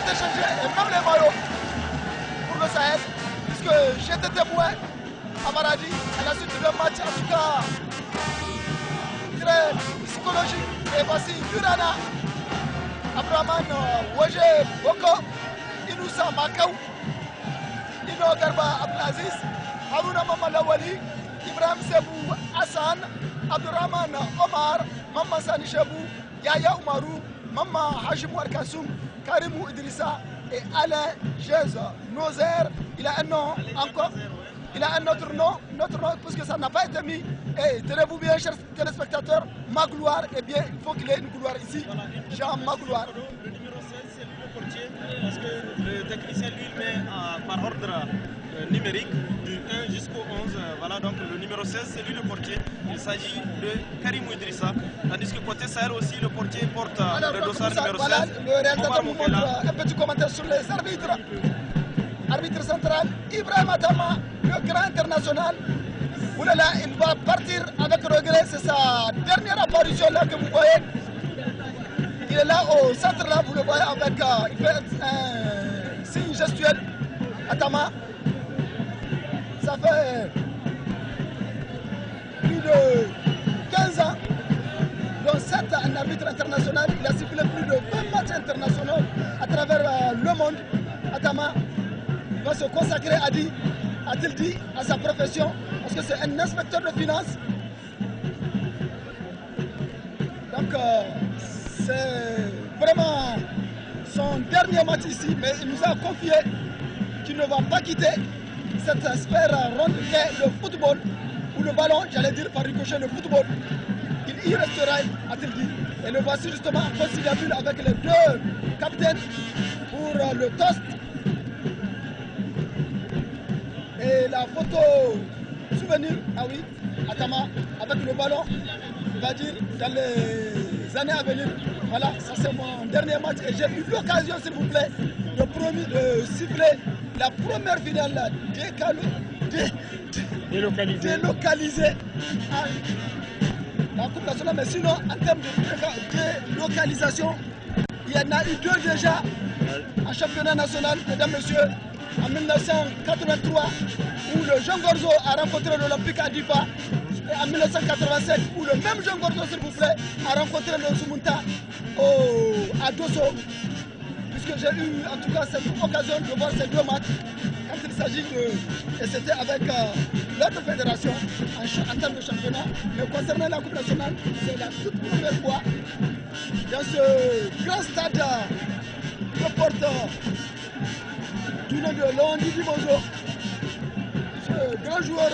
été changé, et même les maillots pour le Sahel, puisque j'étais témoin à Maradi, à la suite d'un match en tout cas très psychologique. Et voici Durana, Abraman Waje Boko, Inoussa Makaou, Ino Garba Abdelaziz, Haruna Mamalawali, Ibrahim Sebou Hassan, Abdurrahman Omar, Mama Sani Chebou, Yaya Oumarou, Mama Hajim Warkassoum, Karimou Idrissa et Alain Geza Nozer. Il a un nom encore. Il a un autre nom, puisque ça n'a pas été mis. Et tenez-vous bien, chers téléspectateurs, Magloire, eh bien, il faut qu'il ait une gloire ici. Jean Magloire. Le numéro 16, c'est lui le portier, parce que le technicien, lui, met par ordre numérique du 1 jusqu'au 11. Voilà, donc le numéro 16, c'est lui le portier. Il s'agit de Karimou Idrissa. Tandis que côté Sahel aussi, le portier porte le dossard numéro 16. Voilà, le réalisateur nous montre un petit commentaire sur les arbitres. Arbitre central, Ibrahim Atama, le grand international. Oulala, il va partir avec regret, c'est sa dernière apparition là que vous voyez. Il est là au centre là, vous le voyez avec, il fait un signe gestuel. Atama, ça fait plus de 15 ans, dont 7 un arbitre international. Il a sifflé plus de 20 matchs internationaux à travers le monde. Atama va se consacrer, a-t-il dit, à sa profession, parce que c'est un inspecteur de finances. Donc, c'est vraiment son dernier match ici, mais il nous a confié qu'il ne va pas quitter cette sphère ronde qu'est le football, ou le ballon, j'allais dire par ricochet le football. Il y restera, a-t-il dit. Et le voici justement en conciliabule avec les deux capitaines pour le toast. Et la photo souvenir, ah oui, Atama avec le ballon, il va dire dans les années à venir, voilà, ça c'est mon dernier match et j'ai eu l'occasion, s'il vous plaît, de siffler la première finale délocalisée à la Coupe nationale, mais sinon en termes de délocalisation, il y en a eu deux déjà en championnat national, mesdames, messieurs. En 1983, où le Jean Gorzo a rencontré l'Olympique à Difa, et en 1987, où le même Jean Gorzo, s'il vous plaît, a rencontré le Zumunta à Dosso, puisque j'ai eu en tout cas cette occasion de voir ces deux matchs, quand il s'agit de... Et c'était avec l'autre fédération en termes de championnat, mais concernant la Coupe nationale, c'est la toute première fois dans ce grand stade que porte du nom de Londi Dimonzo, ce grand joueur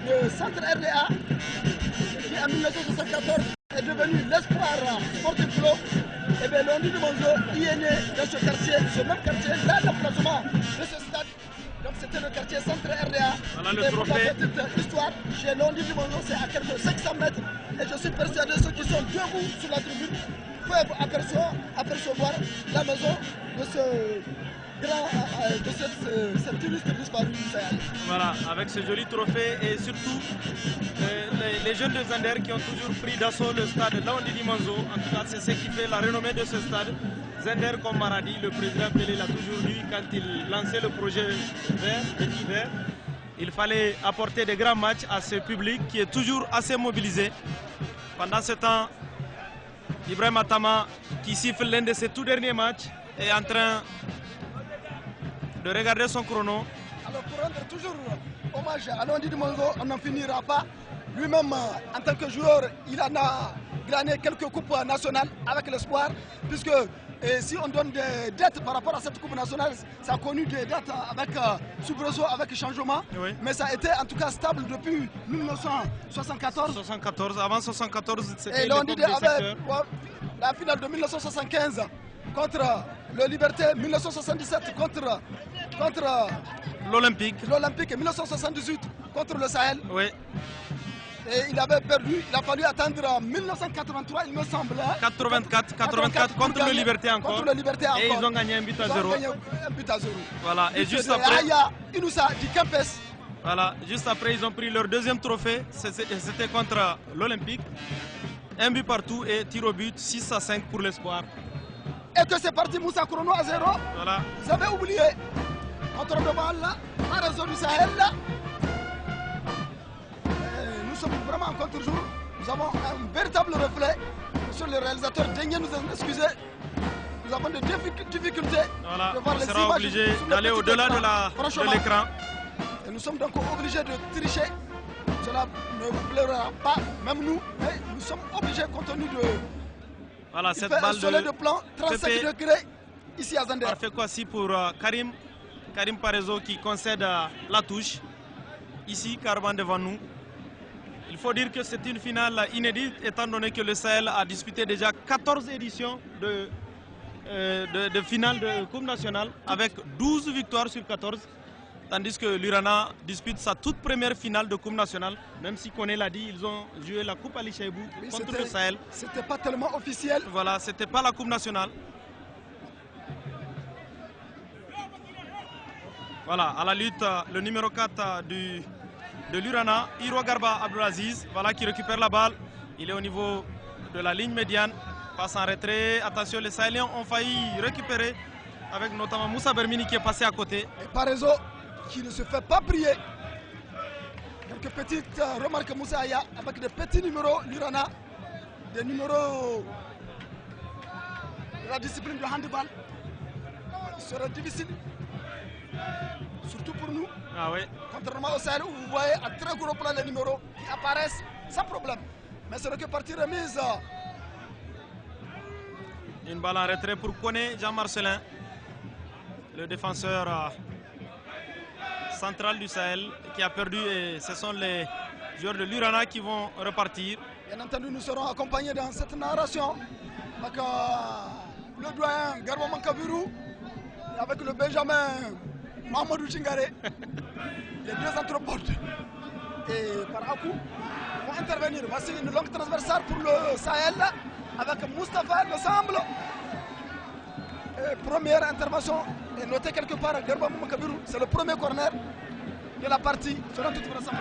de centre RDA qui en 1974 est devenu l'espoir sportif club. Et bien Londi Dimonzo y est né dans ce quartier, ce même quartier, là l'emplacement de ce stade. Donc c'était le quartier centre RDA. Voilà le trophée. Pour la petite histoire, chez Londi Dimonzo, c'est à quelques 500 mètres. Et je suis persuadé ceux qui sont debout sur la tribune peuvent apercevoir la maison de ce de cette illustre disparu. Voilà, avec ce joli trophée et surtout les jeunes de Zander qui ont toujours pris d'assaut le stade Laondi Dimanzo. En tout cas, c'est ce qui fait la renommée de ce stade. Zander comme Maradi, le président Pelé l'a toujours dit quand il lançait le projet vert. Il fallait apporter des grands matchs à ce public qui est toujours assez mobilisé. Pendant ce temps, Ibrahim Atama, qui siffle l'un de ses tout derniers matchs, est en train de regarder son chrono. Alors pour rendre toujours hommage à Londi Dimonzo, on n'en finira pas. Lui-même, en tant que joueur, il en a gagné quelques coupes nationales avec l'espoir, puisque si on donne des dettes par rapport à cette coupe nationale, ça a connu des dettes avec soubresaut, avec changement, oui. Mais ça a été en tout cas stable depuis 1974. Avant 1974, c'était la finale de 1975 contre le Liberté, 1977 contre l'Olympique et 1978 contre le Sahel. Oui. Et il avait perdu, il a fallu attendre 1983, il me semble. 84 contre le Liberté encore. Et ils ont gagné un but à 0. Voilà, et juste après. Inoussa du Campes. Voilà, juste après, ils ont pris leur deuxième trophée. C'était contre l'Olympique. Un but partout et tir au but, 6-5 pour l'espoir. et que c'est parti Moussa chrono à 0. Voilà. Vous avez oublié. Contre le bal là, la réseau du Sahel là. Nous sommes vraiment en contre-jour. Nous avons un véritable reflet. Monsieur le réalisateur, daignez nous excuser. Nous avons des difficultés Voilà, de voir on les sera images obligé sur le d'aller petit au-delà écran. de l'écran. Et nous sommes donc obligés de tricher. Cela ne vous plaira pas, même nous, mais nous sommes obligés compte tenu de... Voilà, Il cette fait un balle soleil de de plan 35 Pepe. degrés ici à Zander. Parfait Kwasi pour Karim Parezo qui concède la touche. Ici, carrément devant nous. Il faut dire que c'est une finale inédite étant donné que le Sahel a disputé déjà 14 éditions de finale de Coupe nationale avec 12 victoires sur 14. Tandis que l'Urana dispute sa toute première finale de Coupe nationale. Même si Koné l'a dit, ils ont joué la Coupe Ali Chaibou contre le Sahel. C'était pas tellement officiel. Voilà, c'était pas la Coupe nationale. Voilà, à la lutte, le numéro 4 de l'Urana, Hiro Garba Abdelaziz, voilà, qui récupère la balle. Il est au niveau de la ligne médiane, passe en retrait. Attention, les Sahéliens ont failli récupérer avec notamment Moussa Bermini qui est passé à côté. Et Parezo qui ne se fait pas prier. Quelques petites remarques Moussa Aya avec des petits numéros, l'Urana, des numéros de la discipline du handball. Il sera difficile. Surtout pour nous, Ah oui. contrairement au Sahel où vous voyez à très gros plan les numéros qui apparaissent sans problème. Mais c'est que partie remise. Une balle en retrait pour Koné, Jean-Marcelin, le défenseur central du Sahel qui a perdu, et ce sont les joueurs de l'Urana qui vont repartir. Bien entendu, nous serons accompagnés dans cette narration avec le doyen Garba Mankabirou et avec le Benjamin Mamadou Chingare, les deux anthropologues. Et par Akou vont intervenir. Voici une longue transversale pour le Sahel avec Moustapha Ensemble. Première intervention est notée quelque part à Garba Mankabirou. C'est le premier corner de la partie.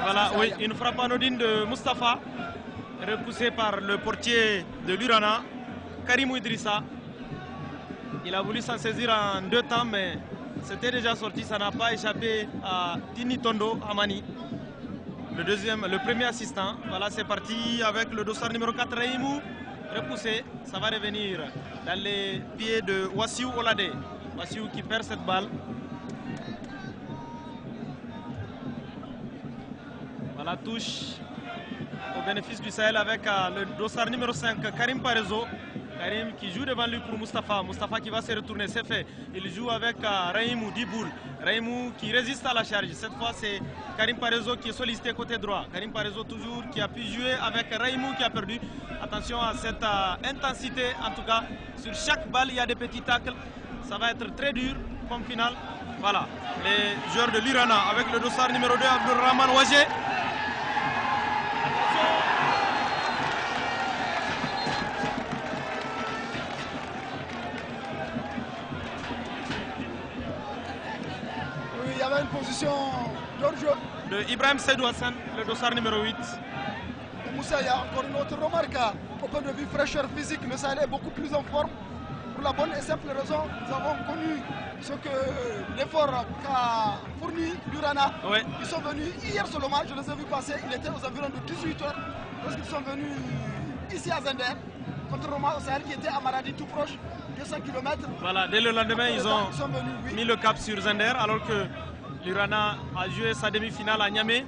Voilà, oui, une frappe anodine de Moustapha, repoussée par le portier de l'Urana, Karim Idrissa. Il a voulu s'en saisir en 2 temps, mais c'était déjà sorti, ça n'a pas échappé à Tini Tondo Amani, le premier assistant. Voilà, c'est parti avec le dossard numéro 4, Raimou, repoussé. Ça va revenir dans les pieds de Wassiou Olade. Wassiou qui perd cette balle. Voilà, touche au bénéfice du Sahel avec le dossard numéro 5, Karim Parezo. Karim qui joue devant lui pour Moustapha. Moustapha qui va se retourner, c'est fait. Il joue avec Raimou Diboul. Raimou qui résiste à la charge. Cette fois, c'est Karim Parezo qui est sollicité côté droit. Karim Parezo toujours qui a pu jouer avec Raimou qui a perdu. Attention à cette intensité. En tout cas, sur chaque balle, il y a des petits tacles. Ça va être très dur comme finale. Voilà, les joueurs de l'Urana avec le dossard numéro 2, Abdulrahman Ouajé. Il y avait une position d'hors-jeu de Ibrahim Seydou Hassan, le dossard numéro 8. Moussa, il y a encore une autre remarque. Au point de vue fraîcheur physique, le Sahel est beaucoup plus en forme. Pour la bonne et simple raison, nous avons connu ce que l'effort qu'a fourni l'Urana. Oui. Ils sont venus hier seulement, je les ai vus passer, il était aux environs de 18 h lorsqu'ils sont venus ici à Zender, contrairement au Sahel qui était à Maradi tout proche, 200 km. Voilà, dès le lendemain, ils ont venus, oui, mis le cap sur Zender alors que l'Urana a joué sa demi-finale à Niamey.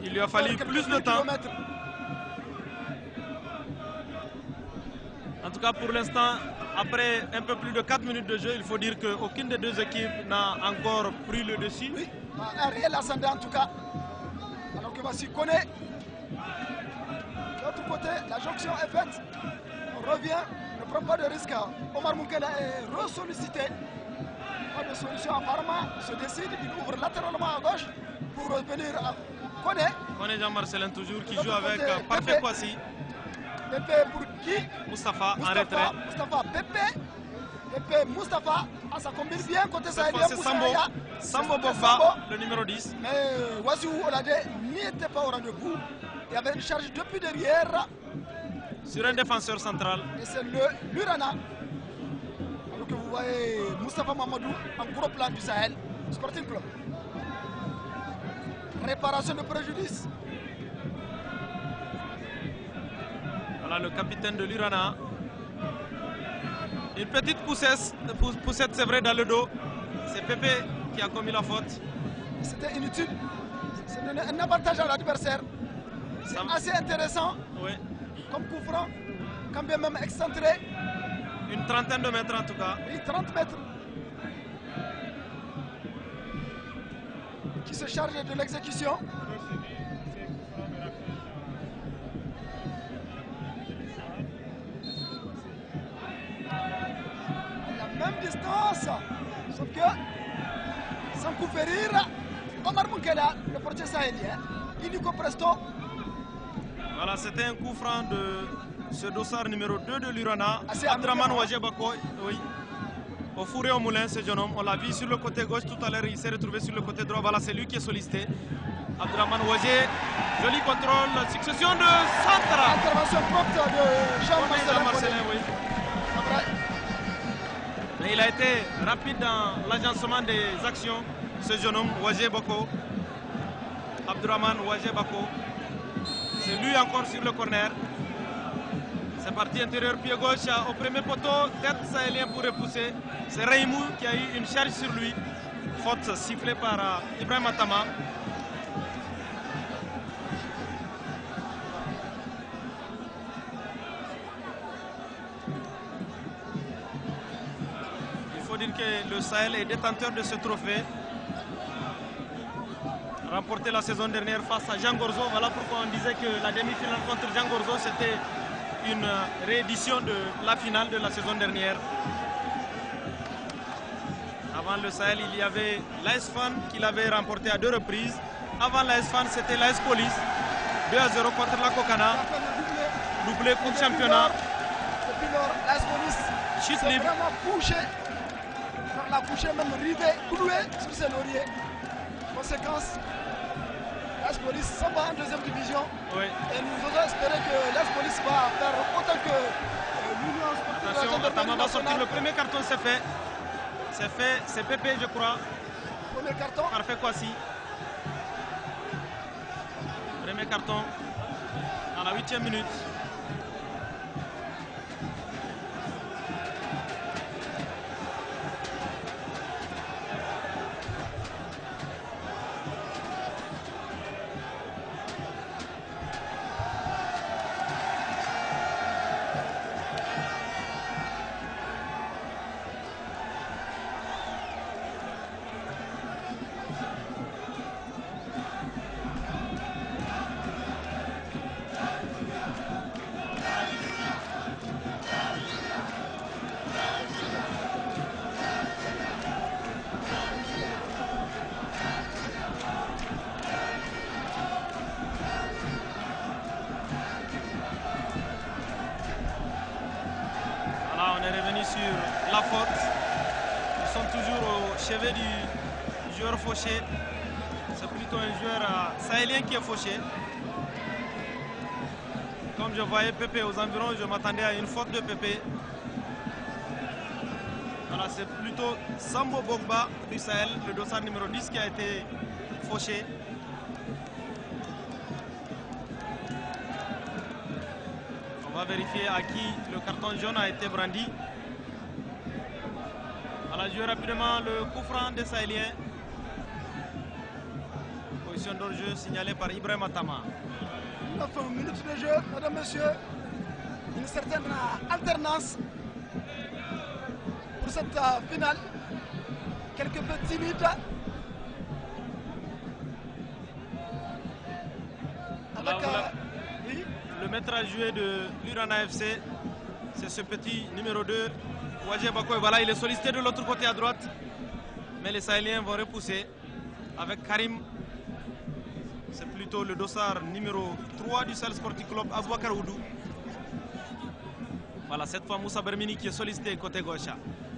Il lui a fallu plus de temps. En tout cas, pour l'instant, après un peu plus de 4 minutes de jeu, il faut dire qu'aucune des deux équipes n'a encore pris le dessus. Oui, un réel ascendant en tout cas. Alors que Massi connaît. De l'autre côté, la jonction est faite. On revient, ne prend pas de risque. Omar Moukela est ressollicité. Pas de solution apparemment. Il se décide, il ouvre latéralement à gauche pour revenir à Koné. Koné Jean-Marcelin toujours qui joue avec Parfait Kwasi. Pépé pour qui? Moustapha en retrait. Moustapha, Pépé. Pépé, Moustapha. Ah, ça combine bien côté sahélien. C'est Sambo Bogba, le numéro 10. Mais Wassiou Olade n'y était pas au rendez-vous. Il y avait une charge depuis derrière. Sur un défenseur central. Et c'est l'Urana que vous voyez Moustapha Mamadou en gros plan du Sahel Sporting Club. Réparation de préjudice. Voilà le capitaine de l'Urana. Une petite poussette c'est vrai dans le dos. C'est Pépé qui a commis la faute. C'était inutile. C'est donné un avantage à l'adversaire. C'est assez intéressant. Oui. Comme coup franc, quand bien même excentré. Une trentaine de mètres en tout cas. Oui, 30 mètres. Qui se charge de l'exécution. La même distance. Sauf que, sans coup férir, Omar Moukela, le portier sahélien, illico presto. Voilà, c'était un coup franc de ce dossard numéro 2 de l'Urana. Abdraman Ouaje Bako, oui. Au four et au moulin, ce jeune homme. On l'a vu sur le côté gauche tout à l'heure. Il s'est retrouvé sur le côté droit. Voilà, c'est lui qui est sollicité. Abdraman Ouaje. Joli contrôle. Succession de centre. Intervention prompte de Jean-Marcelin. Oui. Mais il a été rapide dans l'agencement des actions. Ce jeune homme, Ouaje Bako. Abdraman Ouaje Bako. C'est lui encore sur le corner. C'est parti intérieur, pied gauche au premier poteau. Tête sahélien pour repousser. C'est Raimou qui a eu une charge sur lui. Faute sifflée par Ibrahim Atama. Il faut dire que le Sahel est détenteur de ce trophée. Remporté la saison dernière face à Jean Gorzo. Voilà pourquoi on disait que la demi-finale contre Jean Gorzo c'était une réédition de la finale de la saison dernière. Avant le Sahel, il y avait l'AS Fan qui l'avait remporté à 2 reprises. Avant l'AS Fan, c'était l'AS Police. 2-0 contre la Kokana. Doublé pour le championnat. Depuis lors, l'AS Police Chute s'est libre. vraiment couché. On l'a couché, même rivé, cloué sur ses lauriers. Conséquence, l'AS Police s'en va en deuxième division. Oui. Et nous osons espérer que l'AS Police va faire autant que l'Union Sportive. Attention, Atama va sortir. Le premier carton, c'est fait. C'est fait, c'est Pépé, je crois. Premier carton. Parfait, Kwasi. Premier carton à la 8e minute. Sur la faute. Ils sont toujours au chevet du joueur fauché. C'est plutôt un joueur sahélien qui est fauché. Comme je voyais Pépé aux environs, je m'attendais à une faute de Pépé. Voilà, c'est plutôt Sambo Bogba du Sahel, le dossard numéro 10 qui a été fauché. On va vérifier à qui le carton jaune a été brandi. On a joué rapidement le coup franc des Sahéliens. Position d'hors-jeu signalée par Ibrahim Atama. 9 minutes de jeu, mesdames, messieurs. Une certaine alternance pour cette finale. Quelque peu timide. Avec, oui. Le maître à jouer de l'Urana FC, c'est ce petit numéro 2. Ouaje Bako, voilà, il est sollicité de l'autre côté à droite. Mais les Sahéliens vont repousser avec Karim. C'est plutôt le dossard numéro 3 du Sahel Sporting Club, Aboubakar Oudou. Voilà, cette fois Moussa Bermini qui est sollicité côté gauche.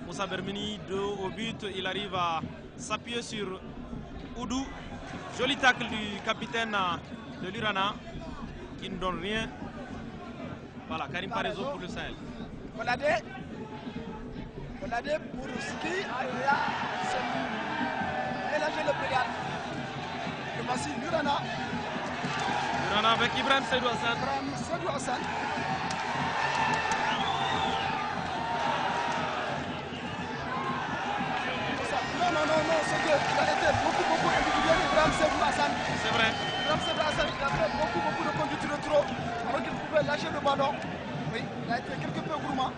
Moussa Bermini, dos au but, il arrive à s'appuyer sur Oudou. Joli tacle du capitaine de l'Urana qui ne donne rien. Voilà, Karim Parezo pour le Sahel. Regardez Bourouski, c'est mélanger le pédale. Et voici Lurana. Lurana avec Ibrahim Seydou Hassan. Ibrahim Seydou Hassan. Non, c'est qu'il a été beaucoup individuel, Ibrahim Seydou Hassan. C'est vrai. Ibrahim Seydou Hassan, il a fait beaucoup de conduite de trop, alors qu'il pouvait lâcher le ballon. Oui, il a été quelque peu gourmand.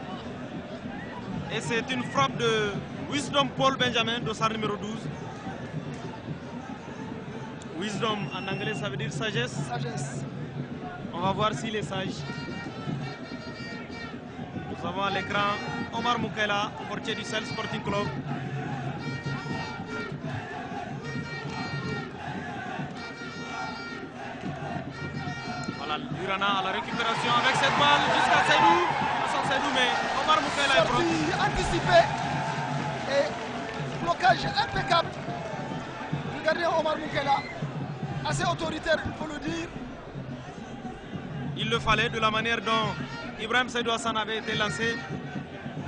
Et c'est une frappe de Wisdom Paul Benjamin, dossard numéro 12. Wisdom en anglais ça veut dire sagesse. Sagesse. On va voir s'il est sage. Nous avons à l'écran Omar Moukela, portier du Sahel Sporting Club. Voilà, Lurana à la récupération avec cette balle jusqu'à Seydou. Seydou, mais Omar Moukela est propre. Anticipé et blocage impeccable du gardien Omar Moukela. Assez autoritaire, il faut le dire. Il le fallait de la manière dont Ibrahim Seydou Hassan avait été lancé.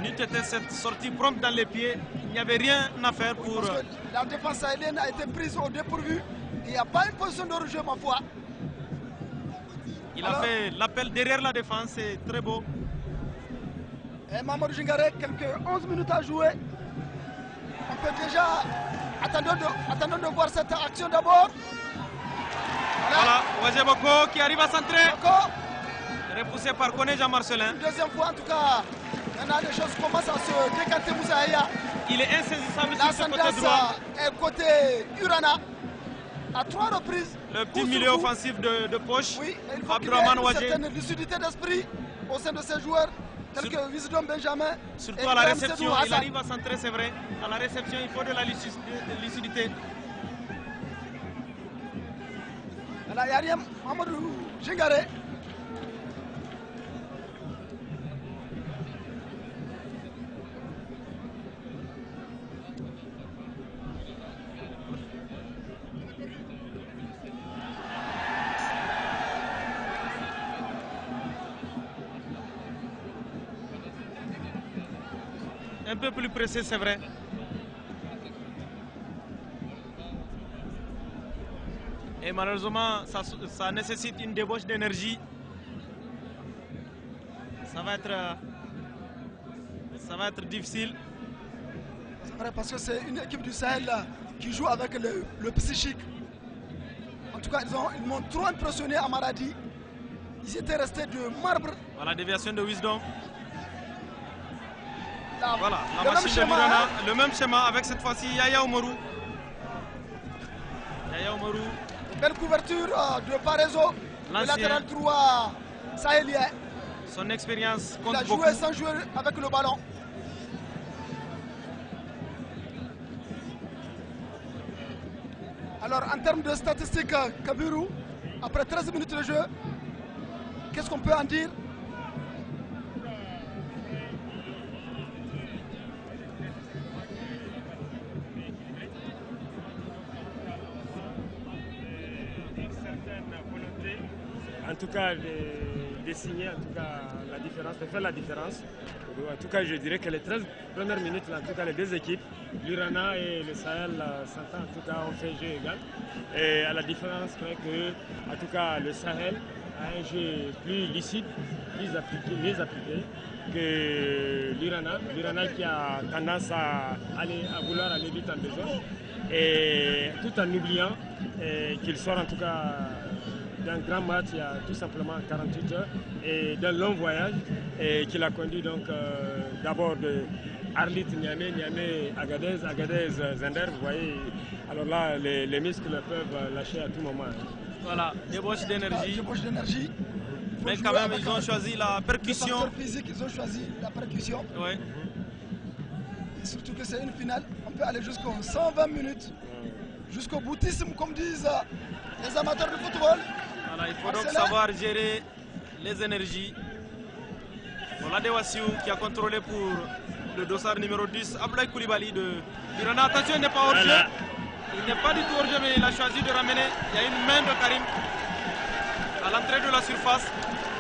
N'eût été cette sortie prompte dans les pieds. Il n'y avait rien à faire pour... Parce que la défense sahélienne a été prise au dépourvu. Il n'y a pas une position de rejeu, ma foi. Il a fait l'appel derrière la défense, c'est très beau. Et Mamadou Djingare, quelques 11 minutes à jouer. On peut déjà... Attendons de voir cette action d'abord. Voilà, Ouazé Boko qui arrive à centrer. Boko. Repoussé par Koné Jean-Marcelin. Une deuxième fois, en tout cas, maintenant les choses commencent à se décanter, Moussaïa. Il est insaisissable sur ce côté droit. Et côté Urana, à 3 reprises. Le petit milieu offensif de poche. Oui, il faut qu'il y ait une certaine lucidité d'esprit au sein de ces joueurs, tels que Wisdom Benjamin. Surtout à la réception, il arrive à centrer, c'est vrai. À la réception, il faut de la lucidité. Voilà, Yariam Mamadou Djingare. Un peu plus pressé, c'est vrai. Et malheureusement, ça nécessite une débauche d'énergie. Ça va être difficile. C'est vrai, parce que c'est une équipe du Sahel là, qui joue avec le psychique. En tout cas, ils m'ont trop impressionné à Maradi. Ils étaient restés de marbre. Voilà, déviation de Wisdom. Voilà, la le machine même schéma, de Lurana, le même schéma avec cette fois-ci Yaya Oumarou. Belle couverture de Parezo, le latéral droit sahélien. Son expérience compte beaucoup. Il a beaucoup. joué sans jouer avec le ballon. Alors en termes de statistiques, Kabirou, après 13 minutes de jeu, qu'est-ce qu'on peut en dire? En tout cas, de signer en tout cas, la différence, de faire la différence. En tout cas, je dirais que les 13 premières minutes, en tout cas, les deux équipes, l'Urana et le Sahel, s'entendent, en tout cas, ont fait jeu égal. Et à la différence, je crois que, en tout cas, le Sahel a un jeu plus licite, mieux appliqué que l'Urana. L'Urana qui a tendance à vouloir aller vite en besoin. Et tout en oubliant qu'il sort en tout cas d'un grand match il y a tout simplement 48 heures et d'un long voyage qui l'a conduit donc d'abord de Arlit, Niamey, Niamey, Agadez, Agadez, Zender. Vous voyez, alors là les muscles peuvent lâcher à tout moment. Voilà, débauche d'énergie. Mais quand même, ils ont choisi la percussion. Physique, ils ont choisi la percussion. Ouais. Et surtout que c'est une finale, on peut aller jusqu'aux 120 minutes, jusqu'au boutisme, comme disent les amateurs de football. Voilà, il faut donc savoir gérer les énergies. Voilà Dewassiou qui a contrôlé pour le dossard numéro 10, Abdoulaye Koulibaly de l'Urana. Attention, il n'est pas hors jeu. Il n'est pas du tout hors jeu, mais il a choisi de ramener. Il y a une main de Karim à l'entrée de la surface.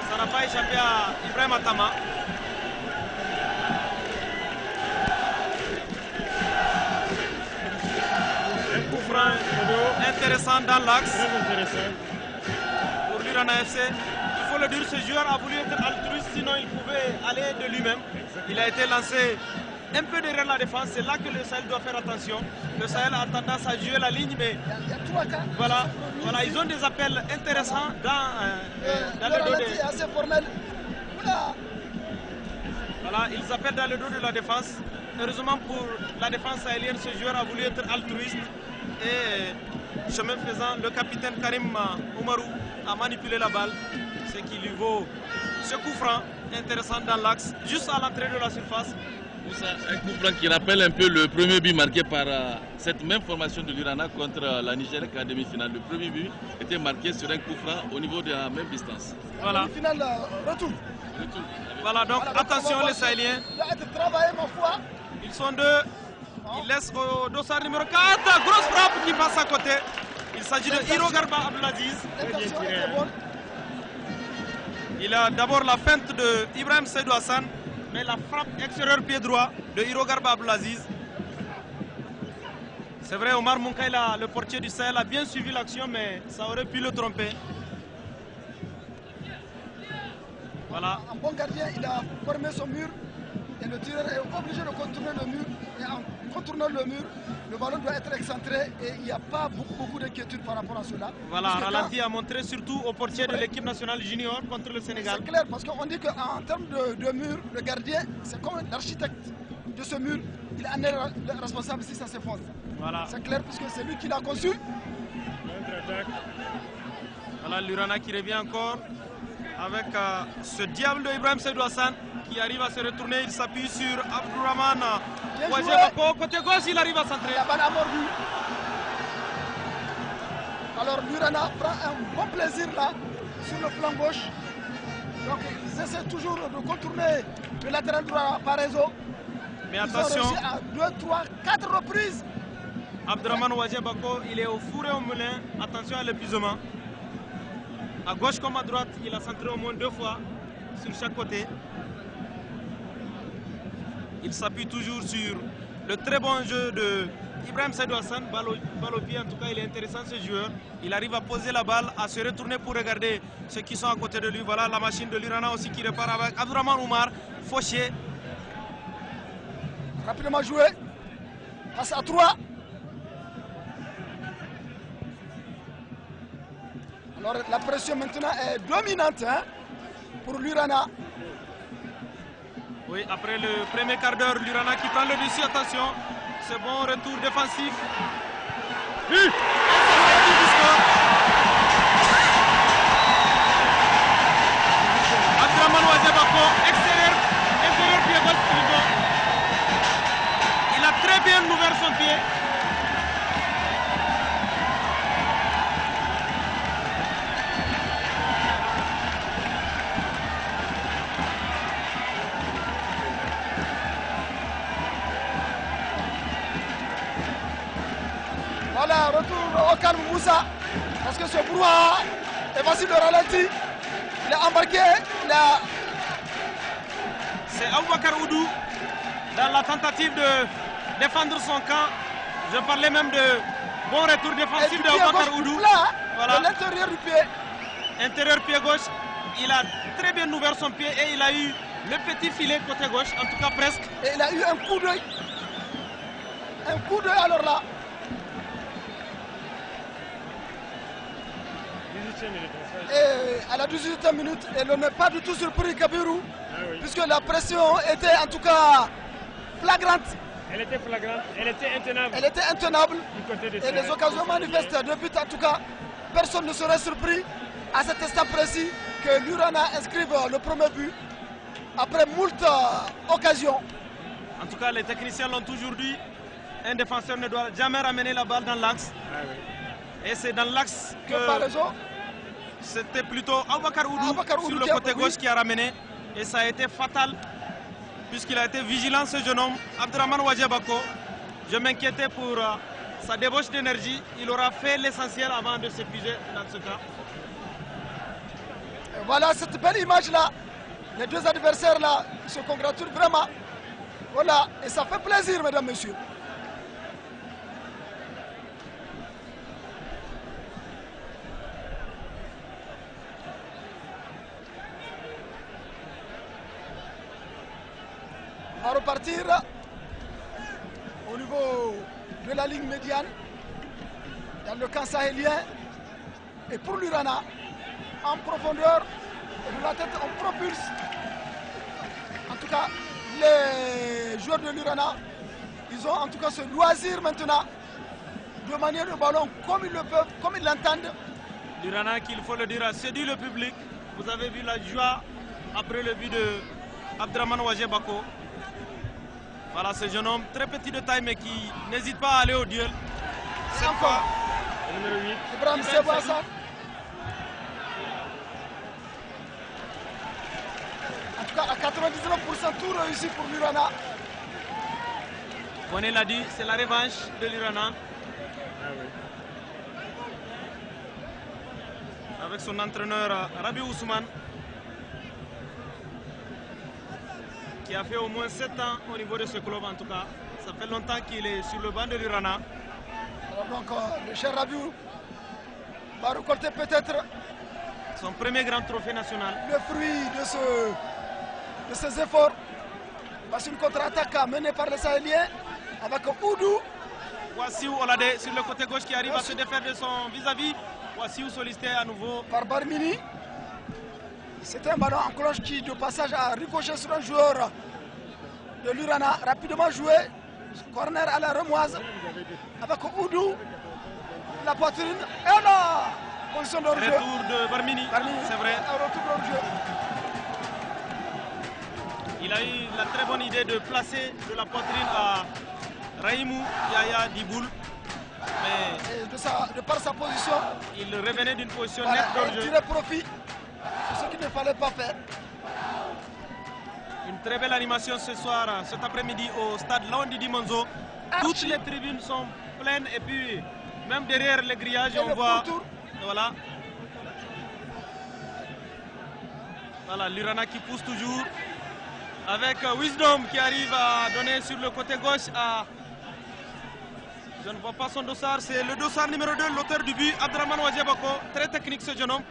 Ça n'a pas échappé à Ibrahim Atama. intéressant dans l'axe. Très intéressant. Pour l'Urana FC, il faut le dire, ce joueur a voulu être altruiste, sinon il pouvait aller de lui-même. Il a été lancé un peu derrière la défense, c'est là que le Sahel doit faire attention. Le Sahel a tendance à jouer la ligne, mais Il y a 3 cas. voilà, ils ont des appels intéressants dans le dos ralenti est assez formel. Oula. Voilà, ils appellent dans le dos de la défense. Heureusement pour la défense sahélienne, ce joueur a voulu être altruiste et chemin faisant, le capitaine Karim Oumarou a manipulé la balle, ce qui lui vaut ce coup franc intéressant dans l'axe, juste à l'entrée de la surface. Un coup franc qui rappelle un peu le premier but marqué par cette même formation de l'Urana contre la Nigeria en demi-finale. Le premier but était marqué sur un coup franc au niveau de la même distance. Voilà. Finale, retour. Voilà, donc Voilà, attention les Sahéliens. Il doit être travaillé, ma foi. Ils sont deux. Ils laissent au dossard numéro 4. Grosse frappe qui passe à côté. Il s'agit de Hiro Garba Abdelaziz. L'intention était bonne. Il a d'abord la feinte de Ibrahim Seydou Hassan, mais la frappe extérieure pied droit de Hiro Garba Abdelaziz. C'est vrai, Omar Moukaila, le portier du Sahel, a bien suivi l'action, mais ça aurait pu le tromper. Voilà. Un bon gardien, il a formé son mur et le tireur est obligé de contourner le mur. Et en contournant le mur, le ballon doit être excentré et il n'y a pas beaucoup d'inquiétude par rapport à cela. Voilà, Parce que Ralenti a montré surtout au portier de l'équipe nationale junior contre le Sénégal. c'est clair parce qu'on dit qu'en termes de mur, le gardien, c'est comme l'architecte de ce mur. Il en est responsable si ça s'effondre. Voilà. C'est clair puisque c'est lui qui l'a conçu. Contre-attaque. Voilà l'Urana qui revient encore avec ce diable de Ibrahim Seydou Hassan qui arrive à se retourner. Il s'appuie sur Abdourahman Ouadjé Bako. Côté gauche, il arrive à centrer. La balle a mordu. Alors l'Urana prend un bon plaisir là sur le flanc gauche. Donc ils essaient toujours de contourner le latéral droit par réseau. Mais Ils ont attention, réussi à 2, 3, 4 reprises. Abdourahman Ouadjé Bako, il est au four et au moulin. Attention à l'épuisement. À gauche comme à droite, il a centré au moins 2 fois sur chaque côté. Il s'appuie toujours sur le très bon jeu de Ibrahim Seydou Hassan. Balle au pied, en tout cas, il est intéressant ce joueur. Il arrive à poser la balle, à se retourner pour regarder ceux qui sont à côté de lui. Voilà la machine de l'Urana aussi qui repart avec Abdourahman Oumar, Fauché. Rapidement joué. Passe à 3. Alors la pression maintenant est dominante hein, pour l'Urana. Oui, après le premier quart d'heure, l'Urana qui prend le dessus, attention. C'est bon, retour défensif. Abdourahman Ouadjé Bako, extérieur pied gauche, pivot. Il a très bien ouvert son pied. Voilà, retour au calme Moussa. Parce que ce brouhaha est facile de ralentir. Il est embarqué. C'est Aboubakar Oudou dans la tentative de défendre son camp. Je parlais même de bon retour défensif de Aboubakar Oudou. Voilà. De l'intérieur du pied. Intérieur pied gauche. Il a très bien ouvert son pied et il a eu le petit filet côté gauche, en tout cas presque. Et il a eu un coup d'œil. Un coup d'œil alors là. 18e minute. Et à la 18e minute, et l'on n'est pas du tout surpris Kabirou, Oui. puisque la pression était en tout cas flagrante. Elle était flagrante, elle était intenable Elle était intenable. du côté des Et les occasions manifestes de but, en tout cas, personne ne serait surpris à cet instant précis que l'Urana inscrive le premier but après moult occasions. En tout cas, les techniciens l'ont toujours dit. Un défenseur ne doit jamais ramener la balle dans l'axe. Et c'est dans l'axe que c'était plutôt Aboubakar Oudou sur le côté gauche qui a ramené. Et ça a été fatal puisqu'il a été vigilant ce jeune homme, Abdourahman Ouadjé Bako. Je m'inquiétais pour sa débauche d'énergie. Il aura fait l'essentiel avant de s'épuiser dans ce cas. Et voilà cette belle image-là. Les deux adversaires-là se congratulent vraiment. Voilà, et ça fait plaisir, mesdames, messieurs. repartir au niveau de la ligne médiane, dans le camp sahélien. Et pour l'Urana, en profondeur, et de la tête, on propulse. En tout cas, les joueurs de l'Urana, ils ont en tout cas ce loisir maintenant de manier le ballon comme ils le peuvent, comme ils l'entendent. L'Urana, qu'il faut le dire, a séduit le public. Vous avez vu la joie après le but de Abdraman Ouajé Bako. Voilà ce jeune homme très petit de taille mais qui n'hésite pas à aller au duel. C'est encore Le numéro 8. Ibrahim Sebouassa. En tout cas, à 99% tout réussi pour l'Urana. On l'a dit, c'est la revanche de l'Urana. Ah oui. Avec son entraîneur Rabi Ousmane, qui a fait au moins 7 ans au niveau de ce club en tout cas. Ça fait longtemps qu'il est sur le banc de l'Urana. Alors donc, le cher Rabiou va récolter peut-être Son premier grand trophée national. le fruit de ses efforts. Parce une contre-attaque menée par les Sahéliens avec Oudou. Wassiou Olade sur le côté gauche qui arrive à se défaire de son vis-à-vis. Wassiou sollicité à nouveau. Par Barmini. C'est un ballon en cloche qui de passage a ricoché sur un joueur de l'Urana. Rapidement joué. Corner à la remoise. Avec Oudou. La poitrine. Et là, position de jeu. Retour de Barmini, c'est vrai. Un retour de jeu. Il a eu la très bonne idée de placer de la poitrine à Raïmou Yaya Diboul. Mais Et de par sa position, il revenait d'une position voilà, nette dans le jeu. tirer profit. C'est ce qu'il ne fallait pas faire. Une très belle animation ce soir, cet après-midi au stade Laondidi Manzo. Toutes les tribunes sont pleines et puis même derrière les grillages, on voit. Voilà. Voilà, l'Urana qui pousse toujours. Avec Wisdom qui arrive à donner sur le côté gauche à. Je ne vois pas son dossard, c'est le dossard numéro 2, l'auteur du but, Abdraman Ouajé Bako. Très technique ce jeune homme.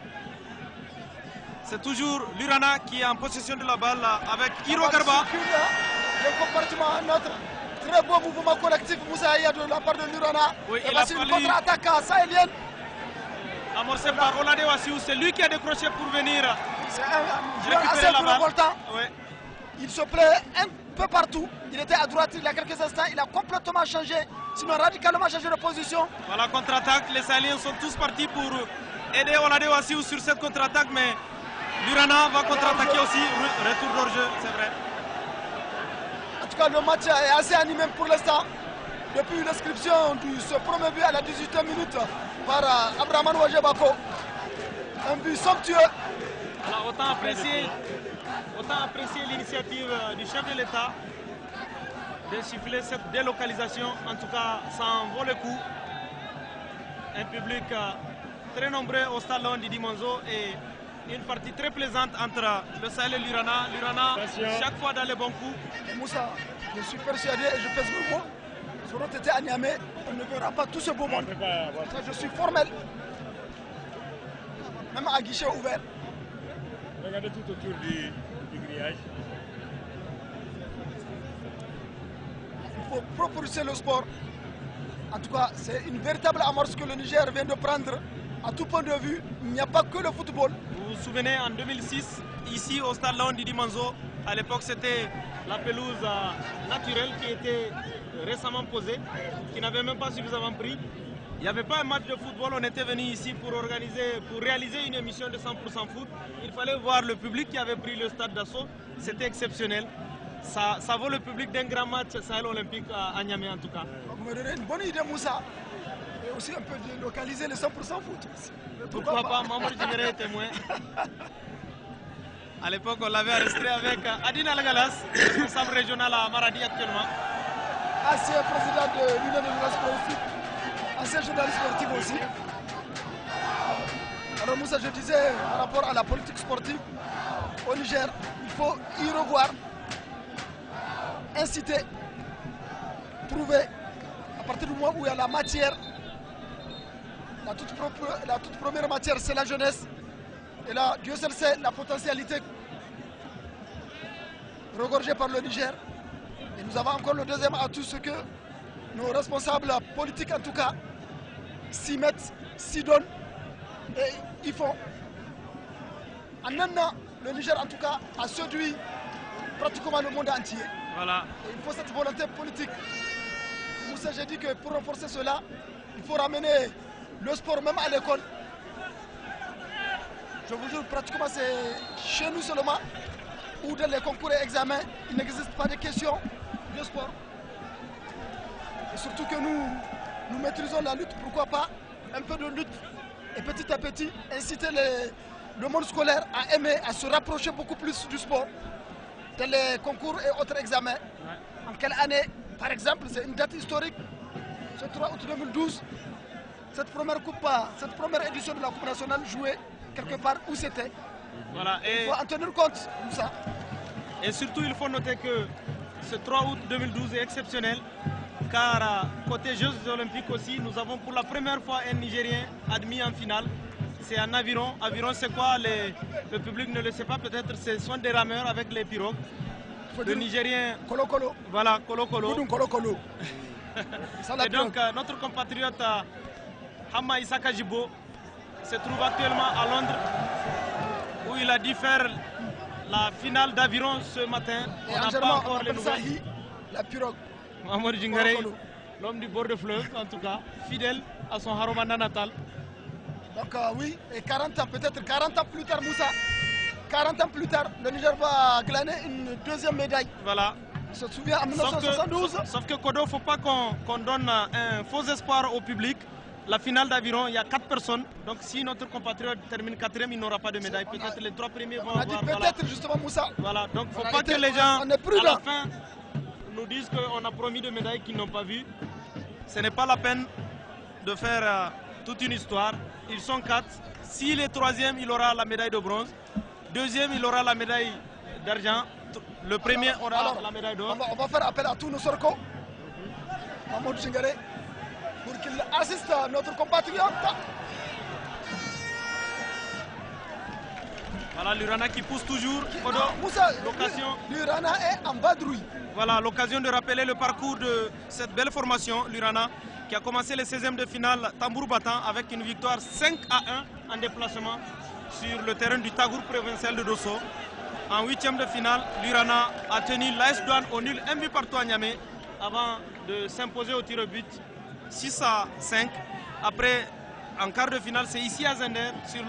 C'est toujours l'Urana qui est en possession de la balle avec Hiro Garba. Le compartiment à notre très beau mouvement collectif Moussa Aya de la part de l'Urana. Oui, et voici une contre-attaque sahélienne. Amorcé par Olade Wassiou, c'est lui qui a décroché pour venir C'est un joueur récupérer assez la balle. revoltant. Oui. Il se plaît un peu partout. Il était à droite il y a quelques instants. Il a complètement changé, sinon radicalement changé de position. Voilà, contre-attaque. Les Sahéliens sont tous partis pour aider Olade Wassiou sur cette contre-attaque, mais l'Urana va contre-attaquer aussi. Retour d'hors-jeu, c'est vrai. En tout cas, le match est assez animé pour l'instant. Depuis l'inscription de ce premier but à la 18e minute par Abdraman Ouajé Bako. Un but somptueux. Alors, autant apprécier l'initiative du chef de l'État de siffler cette délocalisation. En tout cas, ça en vaut le coup. Un public très nombreux au stade Laondidi Manzo et une partie très plaisante entre le Sahel et l'Urana. L'Urana, chaque fois dans les bons coups. Et Moussa, je suis persuadé et je pèse le mot. Si on était à Niamey, on ne verra pas tout ce beau monde. Ça, je suis formel. Même à guichet ouvert. Regardez tout autour du grillage. Il faut propulser le sport. En tout cas, c'est une véritable amorce que le Niger vient de prendre. À tout point de vue, il n'y a pas que le football. Vous vous souvenez, en 2006, ici au stade Laondidi Manzo, à l'époque c'était la pelouse naturelle qui était récemment posée, qui n'avait même pas suffisamment pris. Il n'y avait pas un match de football, on était venu ici pour réaliser une émission de 100% foot. Il fallait voir le public qui avait pris le stade d'assaut, c'était exceptionnel. Ça vaut le public d'un grand match Sahel Olympique à Niamey en tout cas. Vous me donnez une bonne idée, Moussa. Et aussi un peu de localiser le 100% foot. Pourquoi pas, membre du Général est témoin. À l'époque, on l'avait arrêté avec Adine Algalas, responsable régional à Maradi actuellement. Ancien président de l'Union de la sportive, ancien journaliste sportif aussi. Alors Moussa, je disais par rapport à la politique sportive au Niger, il faut y revoir, inciter, trouver, à partir du moment où il y a la matière, la toute première matière c'est la jeunesse. Et là, Dieu seul sait la potentialité regorgée par le Niger. nous avons encore le deuxième atout, ce que nos responsables politiques en tout cas s'y mettent, s'y donnent et ils font. En un an, le Niger en tout cas a séduit pratiquement le monde entier. Voilà. Et il faut cette volonté politique. Moussa, j'ai dit que pour renforcer cela, il faut ramener le sport même à l'école. Je vous jure, pratiquement c'est chez nous seulement, ou dans les concours et examens, il n'existe pas de questions de sport. Et surtout que nous maîtrisons la lutte, pourquoi pas un peu de lutte. Et petit à petit, inciter le monde scolaire à aimer, à se rapprocher beaucoup plus du sport. Dans les concours et autres examens. En quelle année, par exemple, c'est une date historique, ce 3 août 2012, cette première édition de la Coupe nationale jouée quelque part où c'était. Voilà, il faut en tenir compte de ça. Et surtout, il faut noter que ce 3 août 2012 est exceptionnel, car côté Jeux olympiques aussi, nous avons pour la première fois un Nigérien admis en finale. C'est en aviron. Aviron, c'est quoi? Le public ne le sait pas, peut-être ce sont des rameurs avec les pirogues. Le Nigérien... Colo Colo. Voilà, Colo Colo. Colo Colo. Et donc, notre compatriote Hama Issaka Jibo se trouve actuellement à Londres, où il a dû faire la finale d'aviron ce matin. Et on n'a pas encore les nouvelles. La pirogue. Mamour Djingare, l'homme du bord de fleuve, en tout cas, fidèle à son Haromanda natal. Donc oui, et 40 ans, peut-être 40 ans plus tard, Moussa, 40 ans plus tard, le Niger va glaner une deuxième médaille. Voilà. On se souvient en 1972. Sauf que Kodo, il ne faut pas qu'on donne un faux espoir au public. La finale d'aviron, il y a 4 personnes. Donc si notre compatriote termine 4e, il n'aura pas de médaille. Peut-être les 3 premiers vont avoir. On a dit peut-être justement, Moussa. Voilà, donc il ne faut pas que les gens, à la fin, nous disent qu'on a promis de médailles qu'ils n'ont pas vues. Ce n'est pas la peine de faire toute une histoire. Ils sont 4. S'il est 3e, il aura la médaille de bronze. 2e, il aura la médaille d'argent. Le premier aura la médaille d'or. On va faire appel à tous nos sorcos. Mamoud Djingare, pour qu'il assiste à notre compatriote. Voilà l'Urana qui pousse toujours. L'occasion. L'Urana est en vadrouille. Voilà l'occasion de rappeler le parcours de cette belle formation, l'Urana, qui a commencé les 16e de finale tambour battant avec une victoire 5-1 en déplacement sur le terrain du Tagour provincial de Dosso. En 8e de finale, l'Urana a tenu l'AS Douane au nul 1 but partout à Niamey avant de s'imposer au tir au but 6-5. Après, en quart de finale, c'est ici à Zender, sur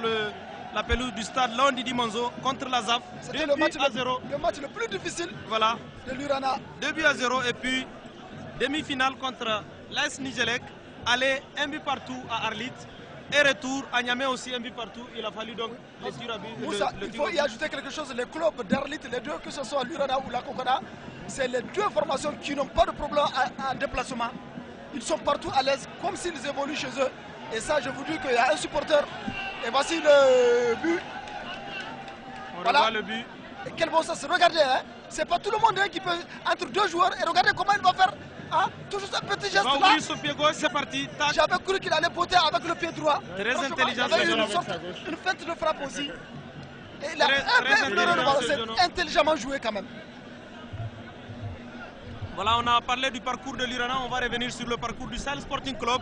la pelouse du stade Laondidi Manzo contre la ZAF. C'était le match le plus difficile de l'Urana. 2-0 et puis demi-finale contre l'AS Nigelec. Aller 1 but partout à Arlit. Et retour à Niamey aussi 1 but partout. Il a fallu donc les tirs à but. Moussa, il faut y ajouter quelque chose. Les clubs d'Arlit, les deux, que ce soit l'Urana ou la Kokana, c'est les deux formations qui n'ont pas de problème en déplacement. Ils sont partout à l'aise, comme s'ils évoluent chez eux. Et ça, je vous dis qu'il y a un supporter. Et voici le but. On revoit le but. Et quel bon sens. Regardez, hein, c'est pas tout le monde qui peut entre deux joueurs. Et regardez comment il va faire. Hein, tout juste un petit geste là. Ouvrir son pied gauche, c'est parti. J'avais cru qu'il allait botter avec le pied droit. Très intelligent. Il y avait une fête de frappe aussi. Et il a un peu ignoré le ballon. C'est intelligemment joué quand même. Voilà, on a parlé du parcours de l'Urana. On va revenir sur le parcours du Sahel Sporting Club.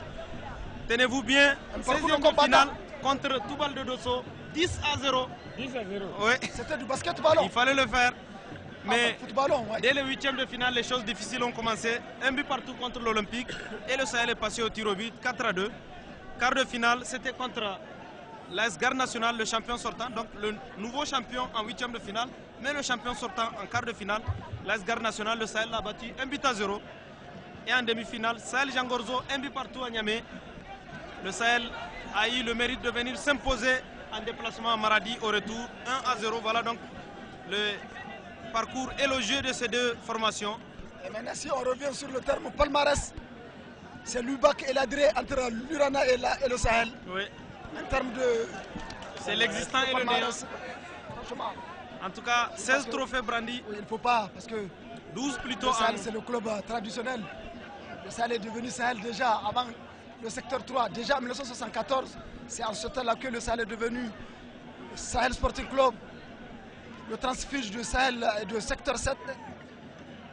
Tenez-vous bien, 16e de finale contre Toubal de Dosso, 10-0. 10-0. Oui. C'était du basket-ballon. Il fallait le faire. Mais ouais. Dès le 8e de finale, les choses difficiles ont commencé. 1 but partout contre l'Olympique. Et le Sahel est passé au tir au but, 4-2. Quart de finale, c'était contre l'AS Garde Nationale, le champion sortant. Donc le nouveau champion en 8e de finale, mais le champion sortant en quart de finale. L'AS Garde Nationale, le Sahel l'a battu 1 but à 0. Et en demi-finale, Sahel Jangorzo, 1 but partout à Niamey. Le Sahel a eu le mérite de venir s'imposer en déplacement à Maradi au retour, 1-0. Voilà donc le parcours élogieux de ces deux formations. Et maintenant, si on revient sur le terme palmarès, c'est l'UBAC et l'Adré entre l'Urana et le Sahel. Oui. En termes de. C'est l'existant et le néant. Franchement. En tout cas, 16 trophées brandis. Oui, il ne faut pas, parce que 12 plutôt. Le Sahel, c'est le club traditionnel. Le Sahel est devenu Sahel déjà avant le secteur 3. Déjà en 1974, c'est en ce temps-là que le Sahel est devenu Sahel Sporting Club. Le transfuge du Sahel et du secteur 7.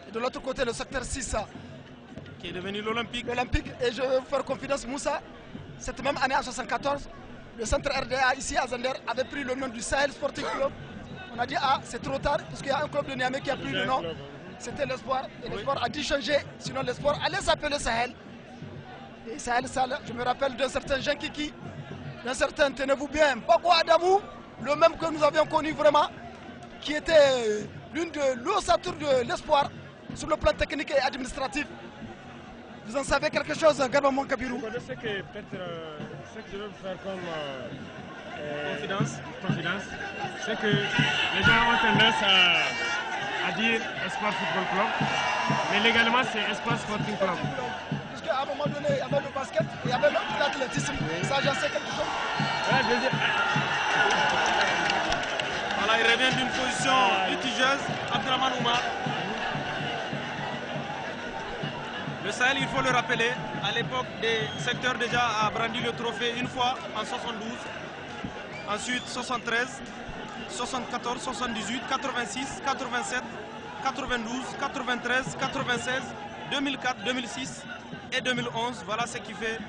Et de l'autre côté, le secteur 6, qui est devenu l'Olympique. L'Olympique. Et je vais vous faire confidence, Moussa. Cette même année, en 1974, le centre RDA ici à Zender avait pris le nom du Sahel Sporting Club. On a dit, ah, c'est trop tard, parce qu'il y a un club de Niamey qui a pris le nom. C'était l'Espoir. Et l'Espoir a dû changer, sinon l'Espoir allait s'appeler Sahel. Et Sahel, je me rappelle d'un certain Jean Kiki, d'un certain, tenez-vous bien, Bako Adamou, le même que nous avions connu vraiment, qui était l'une de l'ossature de l'Espoir sur le plan technique et administratif. Vous en savez quelque chose, Garba Kabirou? Je sais que peut-être ce que je veux faire comme confidence, c'est que les gens ont tendance à dire Espoir Football Club, mais légalement c'est Espoir Sporting Club. Puisqu'à un moment donné, il y avait le basket, il y avait l'athlétisme, ça j'en sais quelque chose. Ouais, voilà, il revient d'une position litigieuse, Abdelrahman Oumar. Le Sahel, il faut le rappeler, à l'époque des secteurs déjà a brandi le trophée une fois en 72, ensuite 73, 74, 78, 86, 87, 92, 93, 96, 2004, 2006 et 2011. Voilà ce qui fait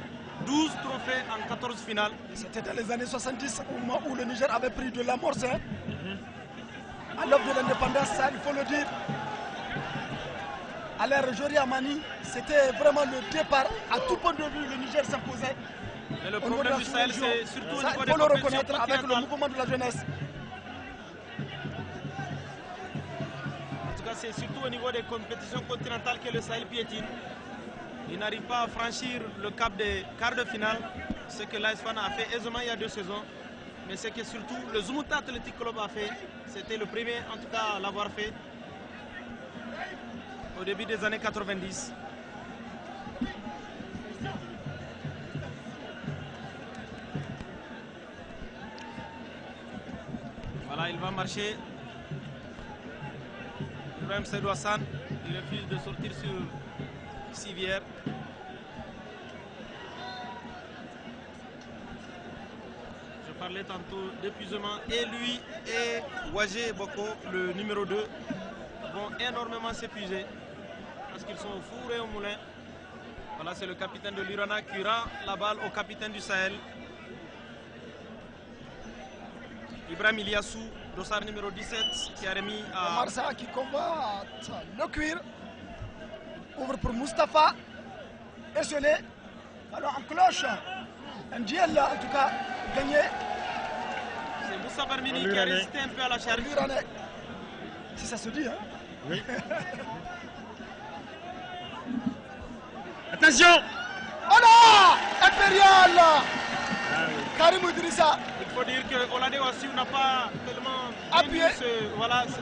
12 trophées en 14 finales. C'était dans les années 70, au moment où le Niger avait pris de l'amorce. À l'aube de l'indépendance, ça, il faut le dire. À l'ère Jori Amani, c'était vraiment le départ. À tout point de vue, le Niger s'imposait. Mais le problème du Sahel, c'est surtout au niveau il des faut le compétitions reconnaître avec le continentales. mouvement de la jeunesse. En tout cas, c'est surtout au niveau des compétitions continentales que le Sahel piétine. Il n'arrive pas à franchir le cap des quarts de finale, ce que l'AS Fan a fait aisément il y a 2 saisons. Mais ce que surtout le Zumuta Athletic Club a fait, c'était le premier en tout cas à l'avoir fait au début des années 90. Voilà, il va marcher. Ibrahim Seydou Hassan, il refuse de sortir sur Civière. Je parlais tantôt d'épuisement et lui et Wajé Boko, le numéro 2, vont énormément s'épuiser parce qu'ils sont au four et au moulin. Voilà, c'est le capitaine de l'Urana qui rend la balle au capitaine du Sahel. Ibrahim Iliassou, dossard numéro 17, qui a remis à... Marsa qui combat le cuir. Ouvre pour Mustapha. Esselé. Alors en cloche. Un duel en tout cas gagné. C'est Moussa Barmini qui a résisté un peu à la charge. Si ça se dit, hein? Oui. Attention! Oh là! Impérial! Karim Idrissa. Il faut dire que Oladé Wassiou n'a pas tellement appuyé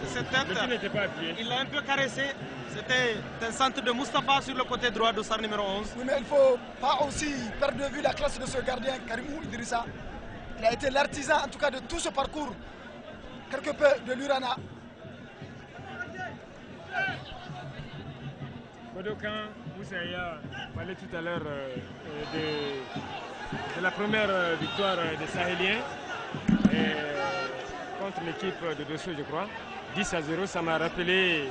cette tête. Le n'était pas appuyé. Il l'a un peu caressé. C'était un centre de Mustapha sur le côté droit de Sar numéro 11. Oui, mais il ne faut pas aussi perdre de vue la classe de ce gardien, Karim Idrissa. Il a été l'artisan en tout cas de tout ce parcours, quelque peu de l'Urana. Kodokan Moussaya parlait tout à l'heure de la première victoire des Sahéliens contre l'équipe de Dosso, je crois. 10-0, ça m'a rappelé